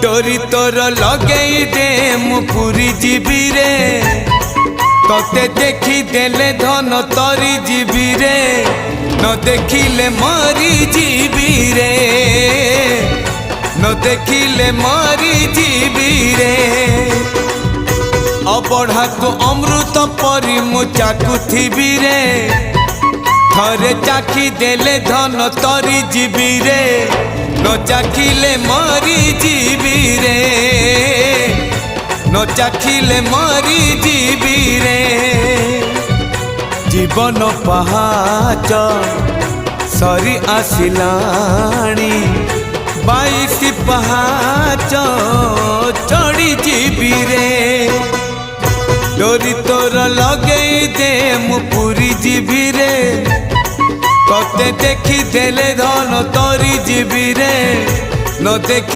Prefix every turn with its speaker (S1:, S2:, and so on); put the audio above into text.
S1: डोरी तोर लगे दे मु पूरी जीवी रे तोते देखी देले धन तरी जीवी रे न देखिले मरी जीवी रे न देखिले मरी जीवी रे अबढ़ा को अमृत परी मु चाकुथिबी रे थरे चाखी देले धन तरी जीवी रे न चाखिले मरी जीवी रे न चाखिले मरी जीवी रे जीवन पहाच सरी आसिलाणी 22 पहाच चढ़ी जीवी रे डोरी तोर लगे दे मु पूरी जीवी रे तोते देखी देले धन तरी जीवी रे न देखी